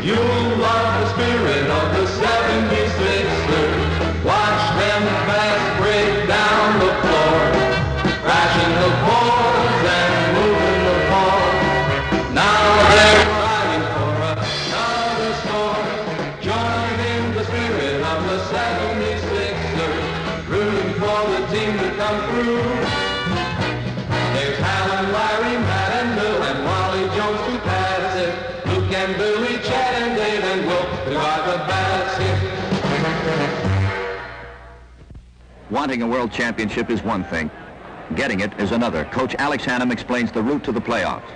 You'll love the spirit of the 76ers. Watch them fast break down the floor, crashing the boards and moving the ball. Now they're fighting for another score. Join in the spirit of the 76ers, rooting for the team to come through. There's Alan, Larry, Matt, and Bill, and Wally Jones to pass it. Luke and Billy, Chad and Dave and Wilt, who are the basket. Wanting a world championship is one thing. Getting it is another. Coach Alex Hannum explains the route to the playoffs.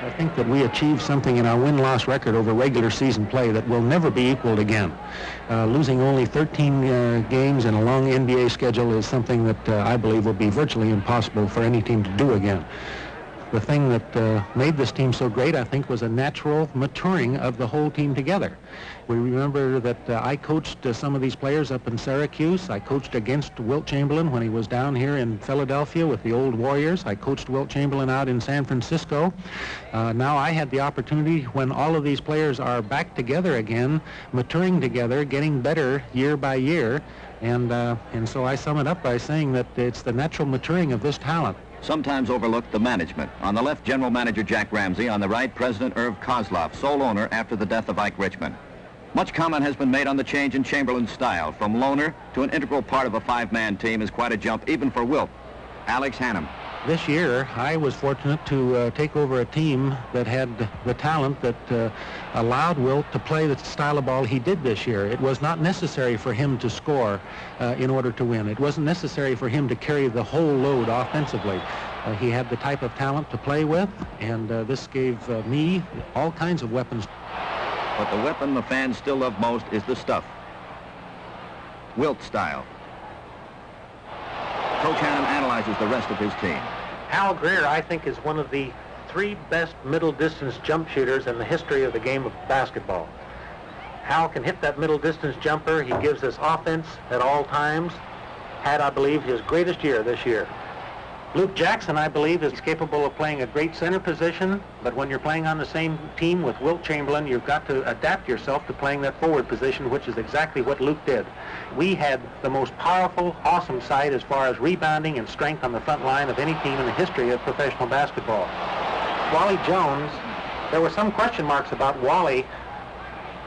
I think that we achieved something in our win-loss record over regular season play that will never be equaled again. Losing only 13 games in a long NBA schedule is something that I believe will be virtually impossible for any team to do again. The thing that made this team so great, I think, was a natural maturing of the whole team together. We remember that I coached some of these players up in Syracuse. I coached against Wilt Chamberlain when he was down here in Philadelphia with the old Warriors. I coached Wilt Chamberlain out in San Francisco. Now I had the opportunity, when all of these players are back together again, maturing together, getting better year by year, and so I sum it up by saying that it's the natural maturing of this talent. Sometimes overlooked, the management. On the left, General Manager Jack Ramsey. On the right, President Irv Kozloff, sole owner after the death of Ike Richmond. Much comment has been made on the change in Chamberlain's style. From loner to an integral part of a five-man team is quite a jump, even for Wilt. Alex Hannum. This year, I was fortunate to take over a team that had the talent that allowed Wilt to play the style of ball he did this year. It was not necessary for him to score in order to win. It wasn't necessary for him to carry the whole load offensively. He had the type of talent to play with, and this gave me all kinds of weapons. But the weapon the fans still love most is the stuff. Wilt style. Coach Hannum analyzes the rest of his team. Hal Greer, I think, is one of the three best middle-distance jump shooters in the history of the game of basketball. Hal can hit that middle-distance jumper. He gives us offense at all times. Had, I believe, his greatest year this year. Luke Jackson, I believe, is capable of playing a great center position, but when you're playing on the same team with Wilt Chamberlain, you've got to adapt yourself to playing that forward position, which is exactly what Luke did. We had the most powerful, awesome side as far as rebounding and strength on the front line of any team in the history of professional basketball. Wally Jones, there were some question marks about Wally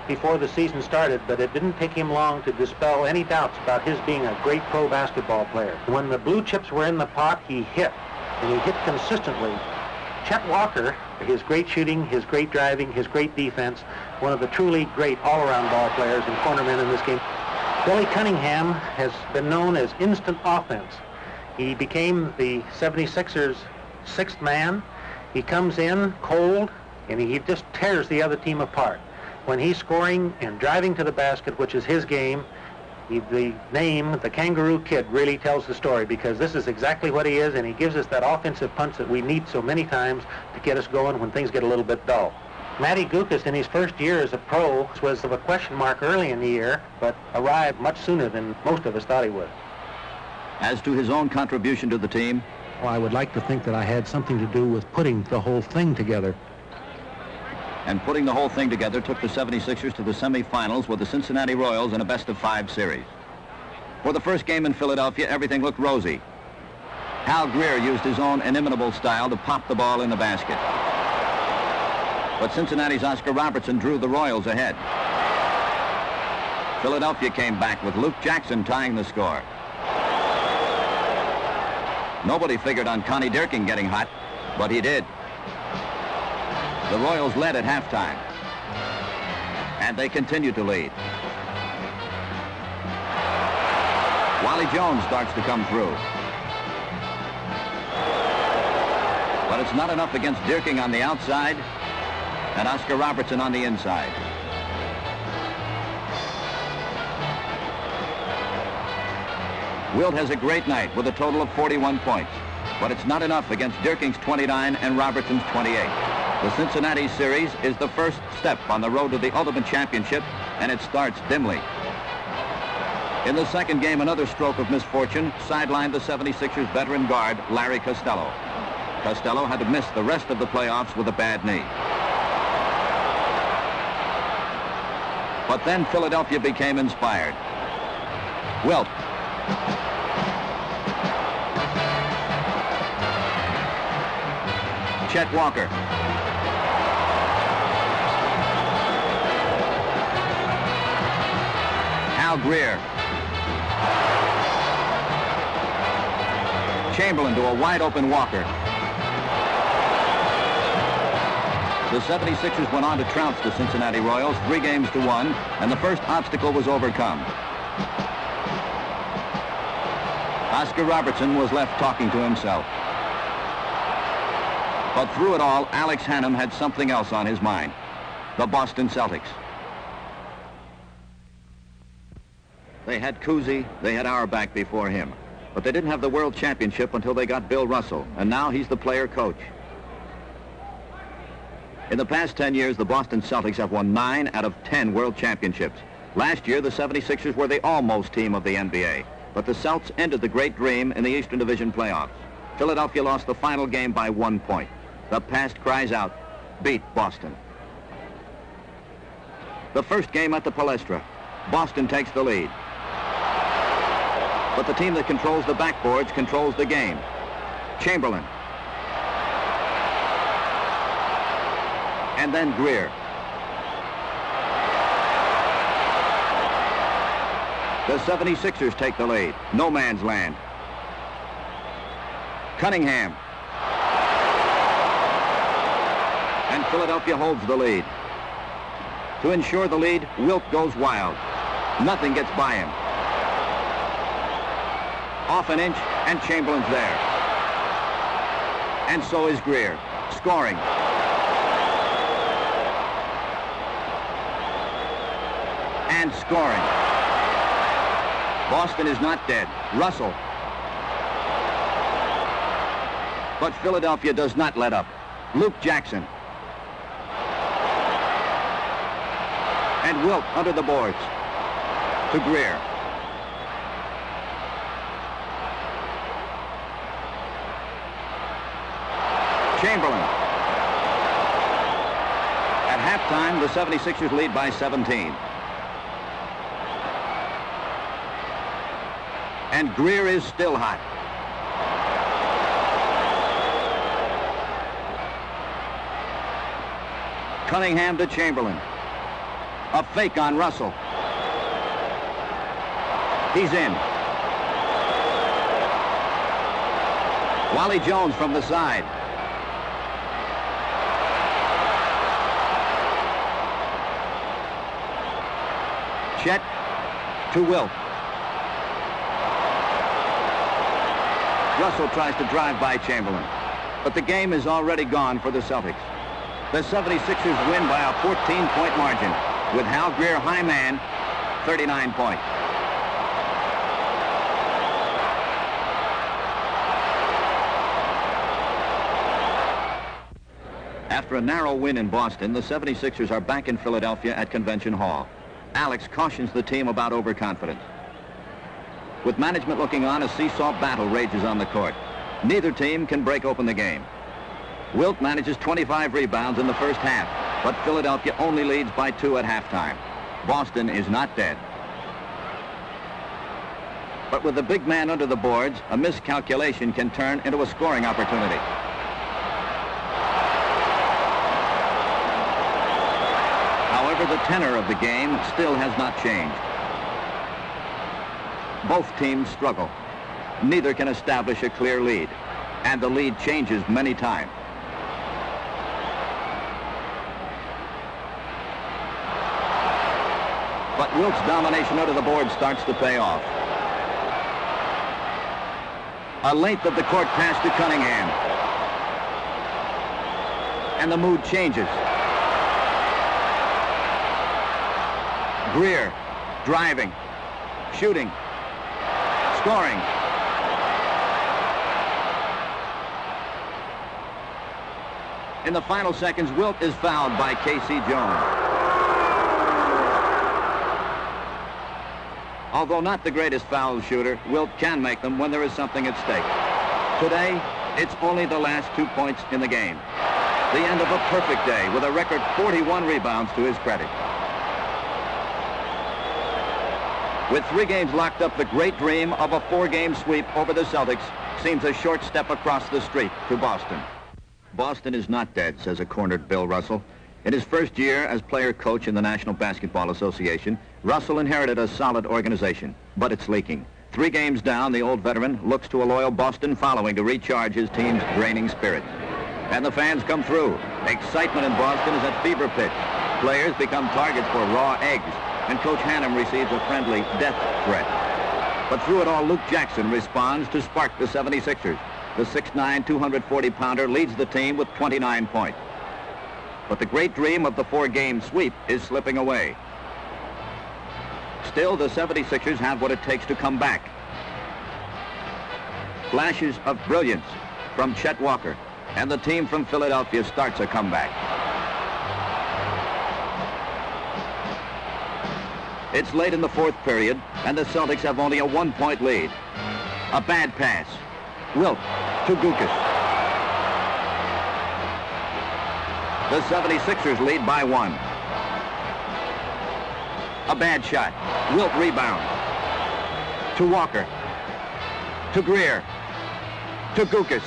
before the season started, but it didn't take him long to dispel any doubts about his being a great pro basketball player. When the blue chips were in the pot, he hit, and he hit consistently. Chet Walker, his great shooting, his great driving, his great defense, one of the truly great all-around ball players and cornermen in this game. Billy Cunningham has been known as instant offense. He became the 76ers' sixth man. He comes in cold, and he just tears the other team apart. When he's scoring and driving to the basket, which is his game, the name, the Kangaroo Kid, really tells the story, because this is exactly what he is, and he gives us that offensive punch that we need so many times to get us going when things get a little bit dull. Matty Gukas, in his first year as a pro, was of a question mark early in the year, but arrived much sooner than most of us thought he would. As to his own contribution to the team? Well, I would like to think that I had something to do with putting the whole thing together. And putting the whole thing together took the 76ers to the semifinals with the Cincinnati Royals in a best-of-5 series. For the first game in Philadelphia, everything looked rosy. Hal Greer used his own inimitable style to pop the ball in the basket. But Cincinnati's Oscar Robertson drew the Royals ahead. Philadelphia came back with Luke Jackson tying the score. Nobody figured on Connie Dirking getting hot, but he did. The Royals led at halftime, and they continue to lead. Wally Jones starts to come through. But it's not enough against Dirking on the outside and Oscar Robertson on the inside. Wilt has a great night with a total of 41 points, but it's not enough against Dirking's 29 and Robertson's 28. The Cincinnati series is the first step on the road to the ultimate championship, and it starts dimly. In the second game, another stroke of misfortune sidelined the 76ers veteran guard, Larry Costello. Costello had to miss the rest of the playoffs with a bad knee. But then Philadelphia became inspired. Wilt. Chet Walker. Al Greer. Chamberlain to a wide-open Walker. The 76ers went on to trounce the Cincinnati Royals 3-1, and the first obstacle was overcome. Oscar Robertson was left talking to himself. But through it all, Alex Hannum had something else on his mind. The Boston Celtics. They had Cousy, they had Auerbach before him. But they didn't have the World Championship until they got Bill Russell, and now he's the player coach. In the past 10 years, the Boston Celtics have won 9 out of 10 World Championships. Last year, the 76ers were the almost team of the NBA. But the Celts ended the great dream in the Eastern Division playoffs. Philadelphia lost the final game by 1 point. The past cries out, beat Boston. The first game at the Palestra. Boston takes the lead. But the team that controls the backboards controls the game. Chamberlain. And then Greer. The 76ers take the lead. No man's land. Cunningham. And Philadelphia holds the lead. To ensure the lead, Wilt goes wild. Nothing gets by him. Off an inch, and Chamberlain's there. And so is Greer, scoring. And scoring. Boston is not dead. Russell. But Philadelphia does not let up. Luke Jackson. And Wilt under the boards. To Greer. Chamberlain. At halftime, the 76ers lead by 17. And Greer is still hot. Cunningham to Chamberlain. A fake on Russell. He's in. Wally Jones from the side. Chet to Wilt. Russell tries to drive by Chamberlain, but the game is already gone for the Celtics. The 76ers win by a 14-point margin, with Hal Greer high man, 39 points. After a narrow win in Boston, the 76ers are back in Philadelphia at Convention Hall. Alex cautions the team about overconfidence. With management looking on, a seesaw battle rages on the court. Neither team can break open the game. Wilt manages 25 rebounds in the first half, but Philadelphia only leads by 2 at halftime. Boston is not dead. But with the big man under the boards, a miscalculation can turn into a scoring opportunity. However, the tenor of the game still has not changed. Both teams struggle. Neither can establish a clear lead, and the lead changes many times. But Wilt's domination under the board starts to pay off. A length of the court pass to Cunningham. And the mood changes. Greer, driving, shooting, scoring. In the final seconds, Wilt is fouled by K.C. Jones. Although not the greatest foul shooter, Wilt can make them when there is something at stake. Today, it's only the last 2 points in the game. The end of a perfect day with a record 41 rebounds to his credit. With 3 games locked up, the great dream of a 4-game sweep over the Celtics seems a short step across the street to Boston. Boston is not dead, says a cornered Bill Russell. In his first year as player-coach in the National Basketball Association, Russell inherited a solid organization, but it's leaking. 3 games down, the old veteran looks to a loyal Boston following to recharge his team's draining spirit. And the fans come through. Excitement in Boston is at fever pitch. Players become targets for raw eggs, and Coach Hannum receives a friendly death threat. But through it all, Luke Jackson responds to spark the 76ers. The 6'9", 240-pounder leads the team with 29 points. But the great dream of the 4-game sweep is slipping away. Still, the 76ers have what it takes to come back. Flashes of brilliance from Chet Walker, and the team from Philadelphia starts a comeback. It's late in the 4th period, and the Celtics have only a 1-point lead. A bad pass. Wilt to Gukas. The 76ers lead by 1. A bad shot. Wilt rebound. To Walker. To Greer. To Gukas.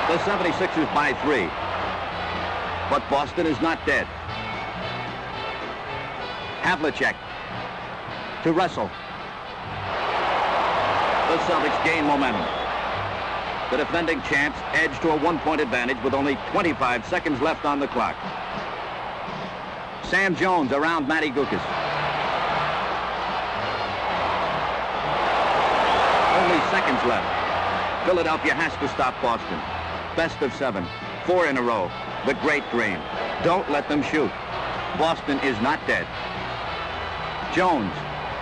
The 76ers by 3. But Boston is not dead. Havlicek to Russell. The Celtics gain momentum. The defending champs edge to a 1-point advantage with only 25 seconds left on the clock. Sam Jones around Matty Gukas. Only seconds left. Philadelphia has to stop Boston. Best of 7. 4 in a row. The great dream. Don't let them shoot. Boston is not dead. Jones.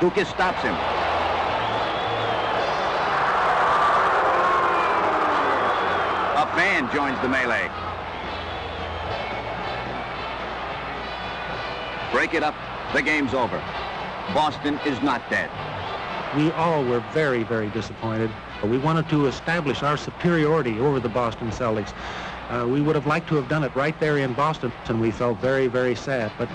Gukas stops him. A fan joins the melee. Break it up. The game's over. Boston is not dead. We all were very, very disappointed. We wanted to establish our superiority over the Boston Celtics. We would have liked to have done it right there in Boston, and we felt very, very sad, but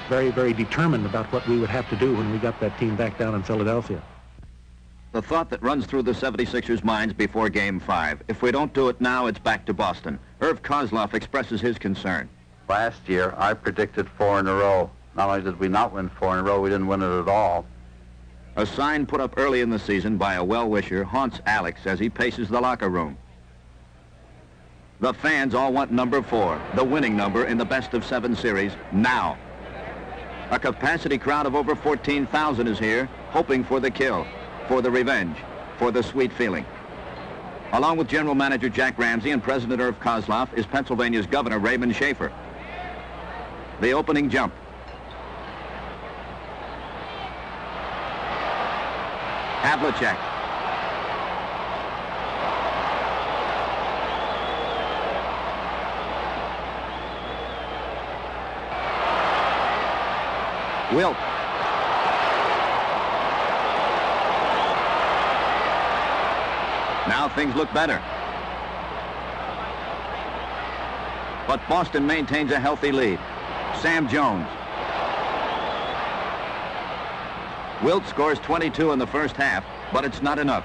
very, very determined about what we would have to do when we got that team back down in Philadelphia. The thought that runs through the 76ers' minds before Game 5. If we don't do it now, it's back to Boston. Irv Kozloff expresses his concern. Last year, I predicted 4 in a row. Not only did we not win 4 in a row, we didn't win it at all. A sign put up early in the season by a well-wisher haunts Alex as he paces the locker room. The fans all want number 4, the winning number in the best-of-7 series, now. A capacity crowd of over 14,000 is here, hoping for the kill, for the revenge, for the sweet feeling. Along with General Manager Jack Ramsey and President Irv Kozloff is Pennsylvania's Governor Raymond Schaefer. The opening jump. Havlicek. Wilt. Now things look better. But Boston maintains a healthy lead. Sam Jones. Wilt scores 22 in the first half, but it's not enough.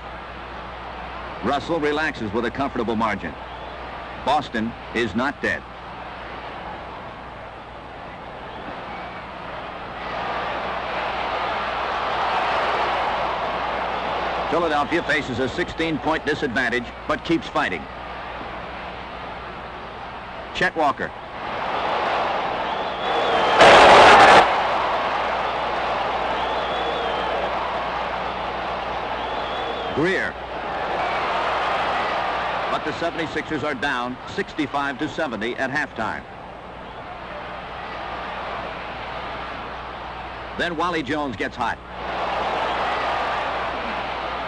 Russell relaxes with a comfortable margin. Boston is not dead. Philadelphia faces a 16-point disadvantage, but keeps fighting. Chet Walker. Greer. But the 76ers are down 65-70 at halftime. Then Wally Jones gets hot.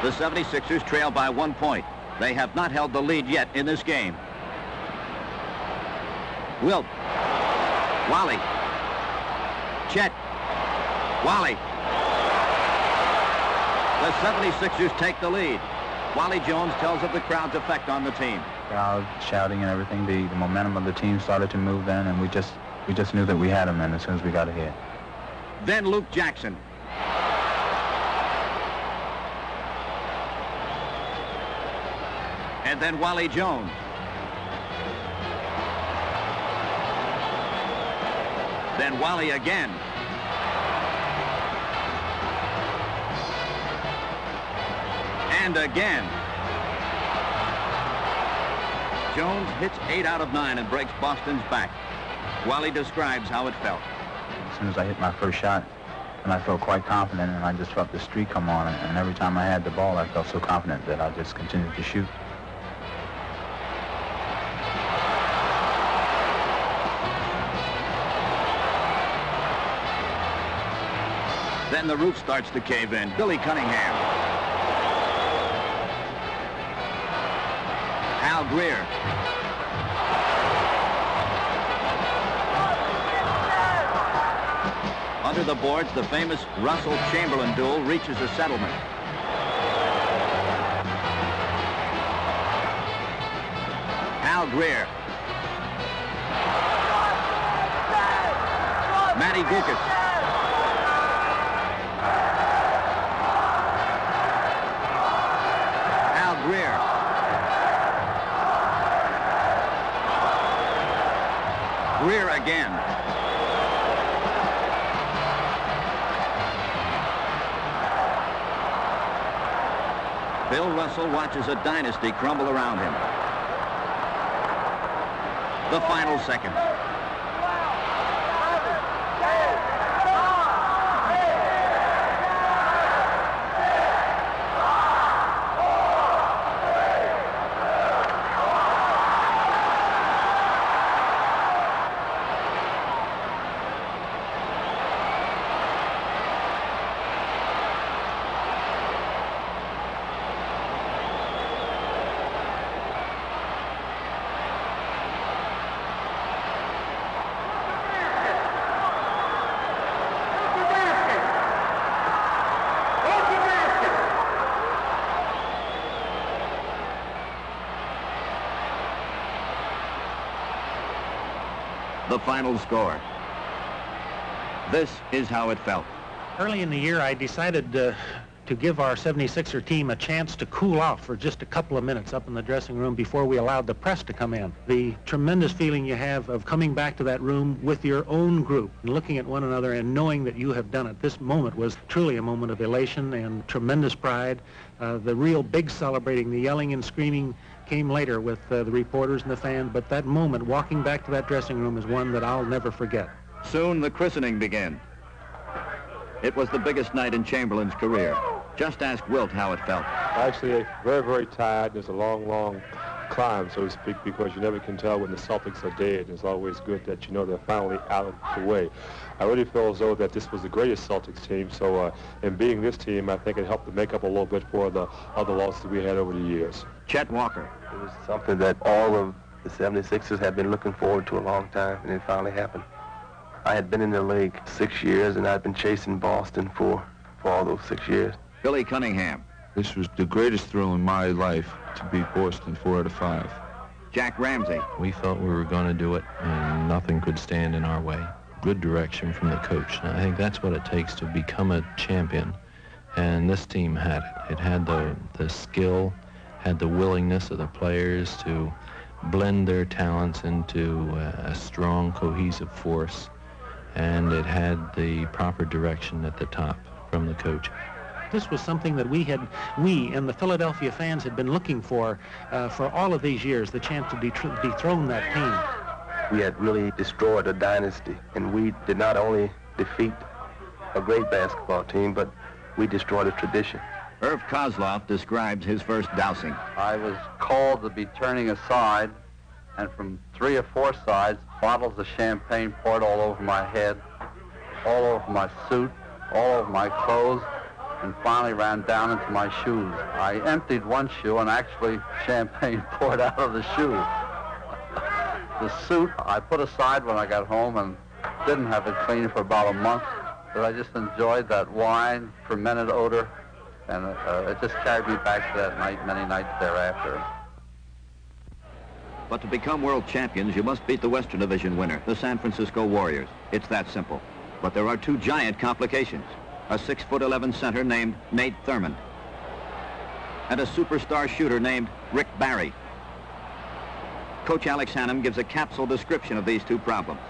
The 76ers trail by 1 point. They have not held the lead yet in this game. Wilt. Wally. Chet. Wally. The 76ers take the lead. Wally Jones tells of the crowd's effect on the team. Crowd shouting and everything, the momentum of the team started to move then, and we just knew that we had them then as soon as we got ahead. Then Luke Jackson. And then Wally Jones. Then Wally again. And again. Jones hits 8 out of 9 and breaks Boston's back. Wally describes how it felt. As soon as I hit my first shot, and I felt quite confident, and I just felt the streak come on, and every time I had the ball, I felt so confident that I just continued to shoot. Then the roof starts to cave in. Billy Cunningham. Hal Greer. Under the boards, the famous Russell-Chamberlain duel reaches a settlement. Hal Greer. Matty Gukas. Hal Greer. Greer again. Bill Russell watches a dynasty crumble around him. The final second. The final score. This is how it felt. Early in the year, I decided to give our 76er team a chance to cool off for just a couple of minutes up in the dressing room before we allowed the press to come in. The tremendous feeling you have of coming back to that room with your own group and looking at one another and knowing that you have done it. This moment was truly a moment of elation and tremendous pride. The real big celebrating, the yelling and screaming came later with the reporters and the fans, but that moment, walking back to that dressing room, is one that I'll never forget. Soon the christening began. It was the biggest night in Chamberlain's career. Just ask Wilt how it felt. Actually, very, very tired. There's a long, long climb, so to speak, because you never can tell when the Celtics are dead. It's always good that you know they're finally out of the way. I really feel as though that this was the greatest Celtics team, so in being this team, I think it helped to make up a little bit for the other losses we had over the years. Chet Walker. It was something that all of the 76ers had been looking forward to a long time, and it finally happened. I had been in the league 6 years, and I'd been chasing Boston for all those 6 years. Billy Cunningham. This was the greatest thrill in my life to beat Boston 4 out of 5. Jack Ramsey. We felt we were going to do it, and nothing could stand in our way. Good direction from the coach. And I think that's what it takes to become a champion, and this team had it. It had the skill, had the willingness of the players to blend their talents into a strong, cohesive force, and it had the proper direction at the top from the coach. This was something that we and the Philadelphia fans had been looking for all of these years, the chance to dethrone that team. We had really destroyed a dynasty, and we did not only defeat a great basketball team, but we destroyed a tradition. Irv Kozloff describes his first dousing. I was called to be turning aside, and from 3 or 4 sides, bottles of champagne poured all over my head, all over my suit, all over my clothes, and finally ran down into my shoes. I emptied one shoe, and actually champagne poured out of the shoe. The suit I put aside when I got home and didn't have it cleaned for about a month, but I just enjoyed that wine, fermented odor, and it just carried me back to that night many nights thereafter. But to become world champions, you must beat the Western Division winner, the San Francisco Warriors. It's that simple. But there are 2 giant complications. A 6'11" center named Nate Thurmond. and a superstar shooter named Rick Barry. Coach Alex Hannum gives a capsule description of these two problems.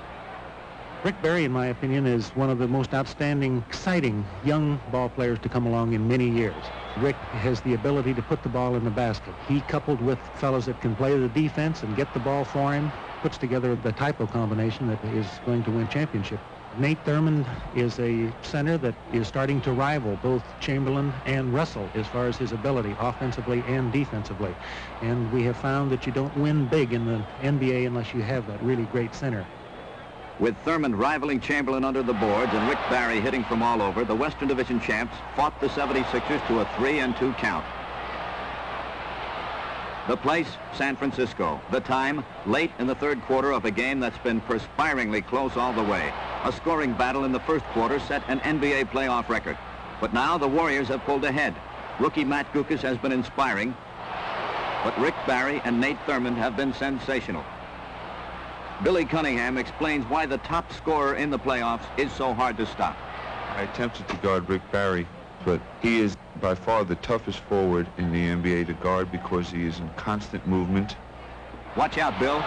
Rick Barry, in my opinion, is one of the most outstanding, exciting young ball players to come along in many years. Rick has the ability to put the ball in the basket. He, coupled with fellows that can play the defense and get the ball for him, puts together the type of combination that is going to win championship. Nate Thurmond is a center that is starting to rival both Chamberlain and Russell as far as his ability, offensively and defensively. And we have found that you don't win big in the NBA unless you have that really great center. With Thurmond rivaling Chamberlain under the boards and Rick Barry hitting from all over, the Western Division champs fought the 76ers to a 3-2 count. The place, San Francisco. The time, late in the third quarter of a game that's been perspiringly close all the way. A scoring battle in the first quarter set an NBA playoff record. But now the Warriors have pulled ahead. Rookie Matt Gukas has been inspiring, but Rick Barry and Nate Thurmond have been sensational. Billy Cunningham explains why the top scorer in the playoffs is so hard to stop. I attempted to guard Rick Barry, but he is by far the toughest forward in the NBA to guard because he is in constant movement. Watch out, Bill.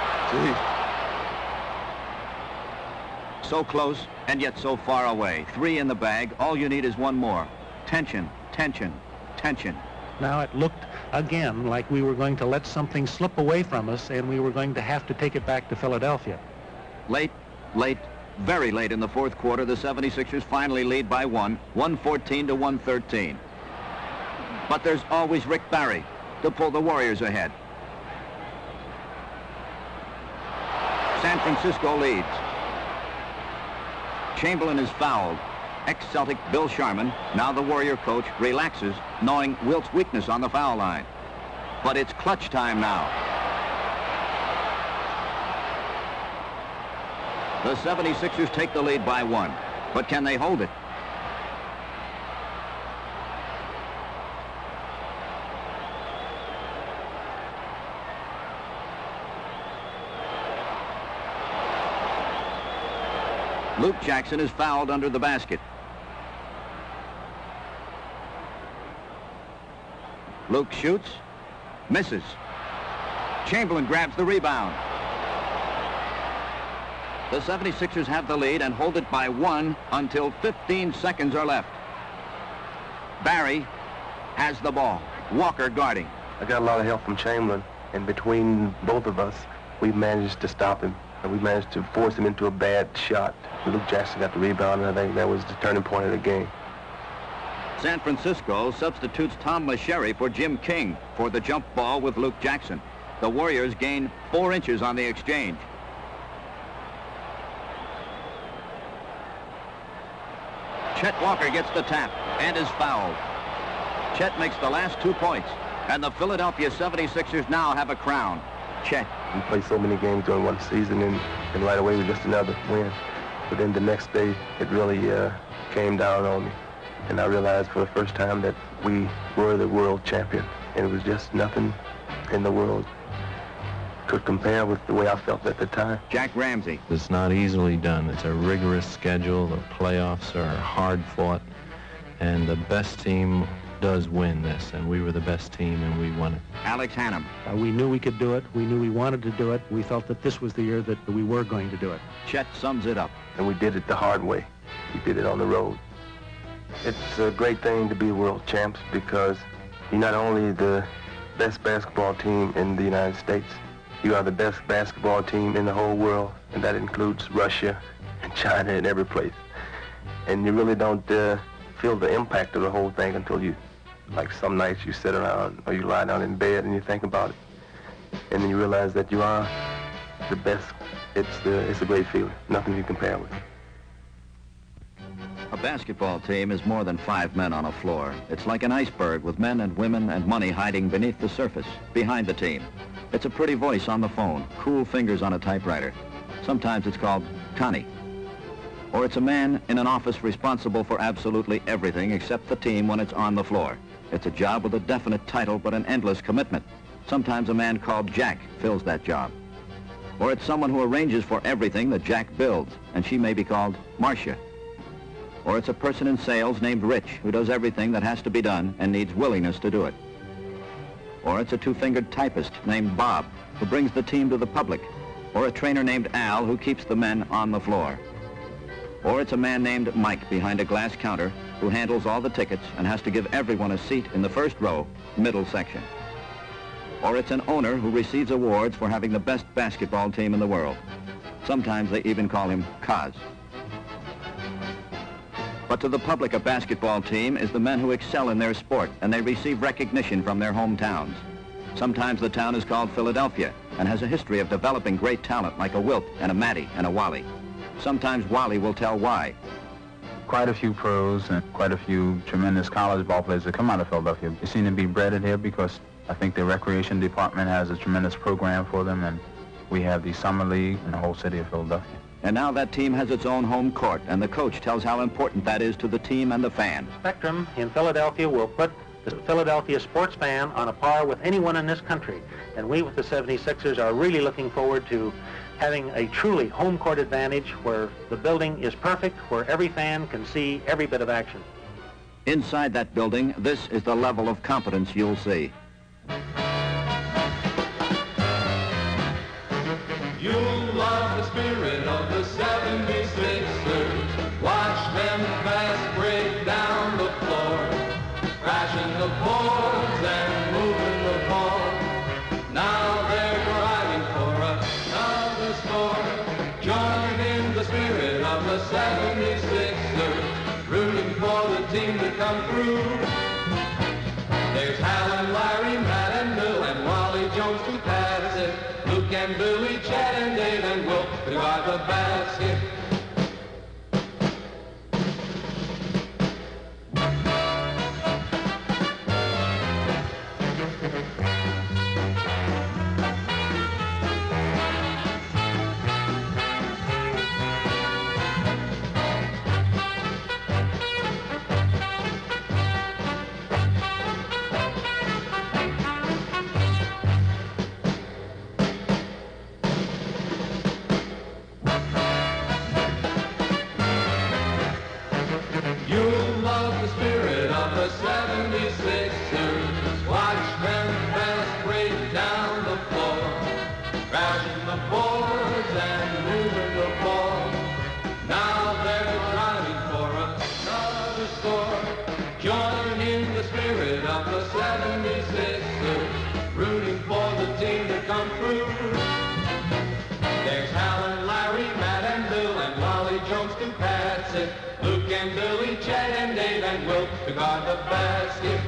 So close and yet so far away. 3 in the bag. All you need is one more. Tension, tension, tension. Now it looked again like we were going to let something slip away from us and we were going to have to take it back to Philadelphia. Late, very late in the fourth quarter, the 76ers finally lead by 114 to 113. But there's always Rick Barry to pull the Warriors ahead. San Francisco leads. Chamberlain is fouled. Ex-Celtic Bill Sharman, now the Warrior coach, relaxes, knowing Wilt's weakness on the foul line. But it's clutch time now. The 76ers take the lead by 1, but can they hold it? Luke Jackson is fouled under the basket. Luke shoots, misses. Chamberlain grabs the rebound. The 76ers have the lead and hold it by 1 until 15 seconds are left. Barry has the ball. Walker guarding. I got a lot of help from Chamberlain, and between both of us, we managed to stop him, and we managed to force him into a bad shot. Luke Jackson got the rebound, and I think that was the turning point of the game. San Francisco substitutes Tom Masheri for Jim King for the jump ball with Luke Jackson. The Warriors gain 4 inches on the exchange. Chet Walker gets the tap and is fouled. Chet makes the last 2 points, and the Philadelphia 76ers now have a crown. Chet. We played so many games during one season, and right away was just another win. But then the next day, it really came down on me. And I realized for the first time that we were the world champion. And it was just nothing in the world could compare with the way I felt at the time. Jack Ramsey. It's not easily done. It's a rigorous schedule. The playoffs are hard fought. And the best team does win this. And we were the best team, and we won it. Alex Hannum. We knew we could do it. We knew we wanted to do it. We felt that this was the year that we were going to do it. Chet sums it up. And we did it the hard way. We did it on the road. It's a great thing to be world champs because you're not only the best basketball team in the United States, you are the best basketball team in the whole world, and that includes Russia and China and every place. And you really don't feel the impact of the whole thing until you, like some nights you sit around or you lie down in bed and you think about it. And then you realize that you are the best. It's a great feeling. Nothing you compare with. A basketball team is more than 5 men on a floor. It's like an iceberg with men and women and money hiding beneath the surface, behind the team. It's a pretty voice on the phone, cool fingers on a typewriter. Sometimes it's called Connie. Or it's a man in an office responsible for absolutely everything except the team when it's on the floor. It's a job with a definite title but an endless commitment. Sometimes a man called Jack fills that job. Or it's someone who arranges for everything that Jack builds, and she may be called Marcia. Or it's a person in sales named Rich who does everything that has to be done and needs willingness to do it. Or it's a two-fingered typist named Bob who brings the team to the public. Or a trainer named Al who keeps the men on the floor. Or it's a man named Mike behind a glass counter who handles all the tickets and has to give everyone a seat in the first row, middle section. Or it's an owner who receives awards for having the best basketball team in the world. Sometimes they even call him Kaz. But to the public, a basketball team is the men who excel in their sport, and they receive recognition from their hometowns. Sometimes the town is called Philadelphia and has a history of developing great talent like a Wilt and a Matty and a Wally. Sometimes Wally will tell why. Quite a few pros and quite a few tremendous college ball players that come out of Philadelphia. They seem to be bred here because I think the recreation department has a tremendous program for them, and we have the summer league in the whole city of Philadelphia. And now that team has its own home court, and the coach tells how important that is to the team and the fans. Spectrum in Philadelphia will put the Philadelphia sports fan on a par with anyone in this country. And we with the 76ers are really looking forward to having a truly home court advantage where the building is perfect, where every fan can see every bit of action. Inside that building, this is the level of competence you'll see. You'll love the spirit of the 76ers. Watch them fast break down the floor, crashing the boards and moving the ball. Now they're driving for another score. Join in the spirit of the 76ers, rooting for the team to come through. There's Hal and Larry, Matt and Bill and Wally Jones to pass it. Luke and Billy, Chad and Dave and Wilt to guard the basket. You'll love the spirit of the 76ers. Watch them fast break down the floor, crashing the boards and moving the ball. Now they're driving for another score. Join in the spirit of the 76ers, rooting for the team to come through. There's Hal and Larry, Matt and Bill and Wally Jones to pass it. Luke and Billy, Chad and Dave and Wilt to guard the basket.